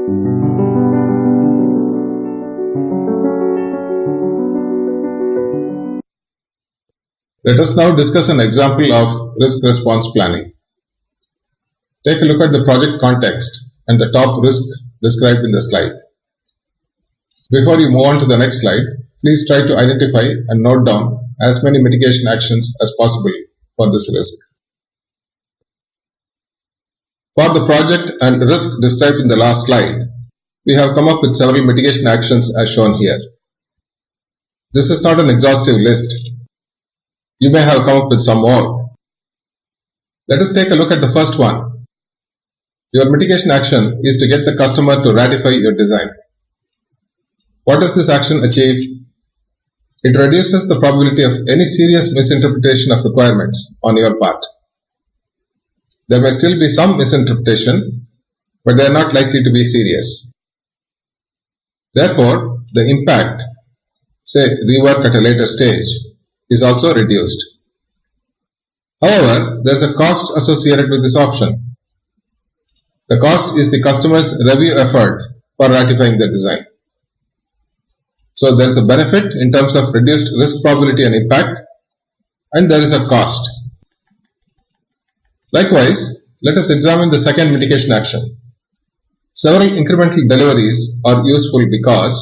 Let us now discuss an example of risk response planning. Take a look at the project context and the top risk described in the slide. Before you move on to the next slide, please try to identify and note down as many mitigation actions as possible for this risk. For the project and risk described in the last slide, we have come up with several mitigation actions as shown here. This is not an exhaustive list. You may have come up with some more. Let us take a look at the first one. Your mitigation action is to get the customer to ratify your design. What does this action achieve? It reduces the probability of any serious misinterpretation of requirements on your part. There may still be some misinterpretation, but they are not likely to be serious. Therefore, the impact, say rework at a later stage, is also reduced. However, there is a cost associated with this option. The cost is the customer's review effort for ratifying the design. So there is a benefit in terms of reduced risk probability and impact, and there is a cost. Likewise, let us examine the second mitigation action. Several incremental deliveries are useful because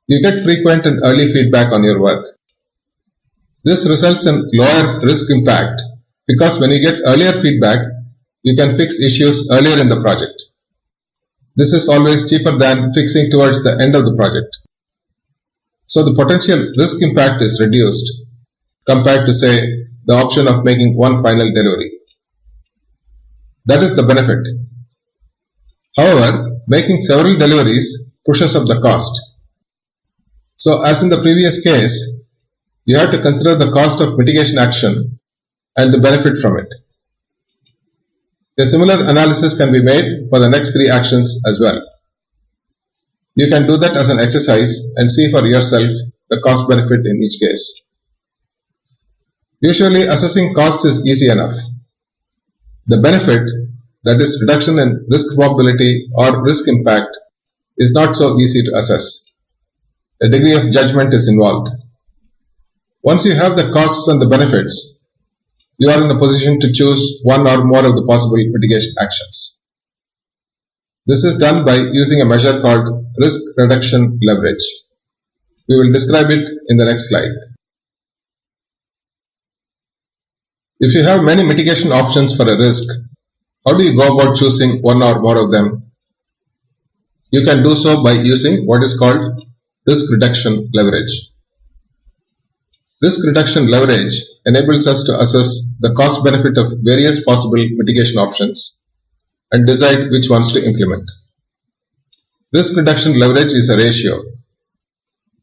you get frequent and early feedback on your work. This results in lower risk impact because when you get earlier feedback, you can fix issues earlier in the project. This is always cheaper than fixing towards the end of the project. So the potential risk impact is reduced compared to, say, the option of making one final delivery. That is the benefit. However, making several deliveries pushes up the cost. So as in the previous case, you have to consider the cost of mitigation action and the benefit from it. A similar analysis can be made for the next three actions as well. You can do that as an exercise and see for yourself the cost benefit in each case. Usually assessing cost is easy enough. The benefit, that is reduction in risk probability or risk impact, is not so easy to assess. A degree of judgment is involved. Once you have the costs and the benefits, you are in a position to choose one or more of the possible mitigation actions. This is done by using a measure called risk reduction leverage. We will describe it in the next slide. If you have many mitigation options for a risk, how do you go about choosing one or more of them? You can do so by using what is called risk reduction leverage. Risk reduction leverage enables us to assess the cost benefit of various possible mitigation options and decide which ones to implement. Risk reduction leverage is a ratio.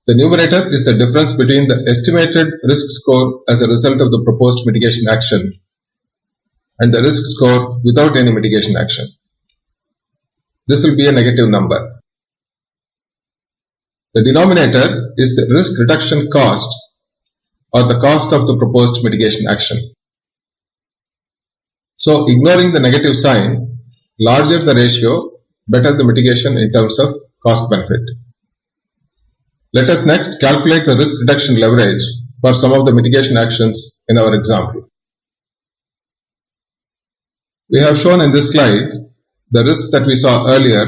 The numerator is the difference between the estimated risk score as a result of the proposed mitigation action and the risk score without any mitigation action. This will be a negative number. The denominator is the risk reduction cost or the cost of the proposed mitigation action. So ignoring the negative sign, larger the ratio, better the mitigation in terms of cost benefit. Let us next calculate the risk reduction leverage for some of the mitigation actions in our example. We have shown in this slide the risk that we saw earlier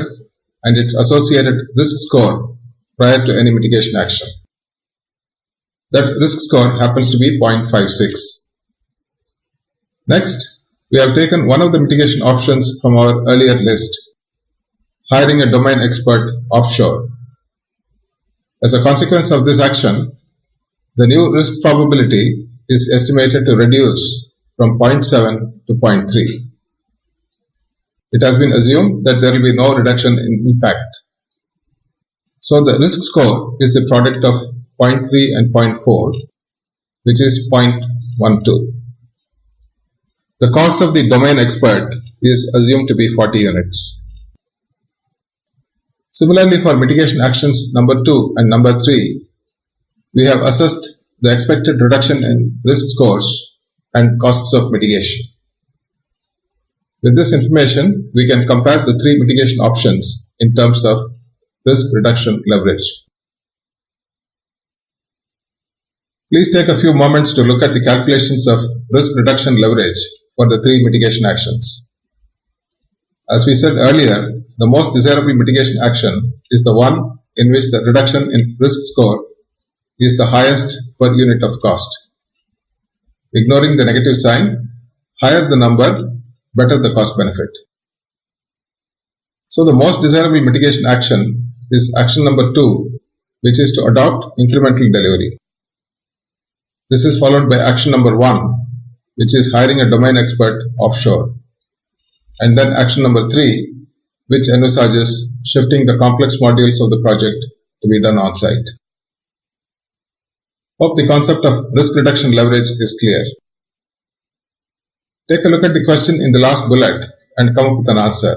and its associated risk score prior to any mitigation action. That risk score happens to be 0.56. Next, we have taken one of the mitigation options from our earlier list, hiring a domain expert offshore. As a consequence of this action, the new risk probability is estimated to reduce from 0.7 to 0.3. It has been assumed that there will be no reduction in impact. So the risk score is the product of 0.3 and 0.4, which is 0.12. The cost of the domain expert is assumed to be 40 units. Similarly, for mitigation actions number 2 and number 3, we have assessed the expected reduction in risk scores and costs of mitigation. With this information, we can compare the three mitigation options in terms of risk reduction leverage. Please take a few moments to look at the calculations of risk reduction leverage for the three mitigation actions. As we said earlier, the most desirable mitigation action is the one in which the reduction in risk score is the highest per unit of cost. Ignoring the negative sign, higher the number, better the cost benefit. So the most desirable mitigation action is action number 2, which is to adopt incremental delivery. This is followed by action number 1, which is hiring a domain expert offshore. And then action number 3, which envisages shifting the complex modules of the project to be done on-site. Hope the concept of risk reduction leverage is clear. Take a look at the question in the last bullet and come up with an answer.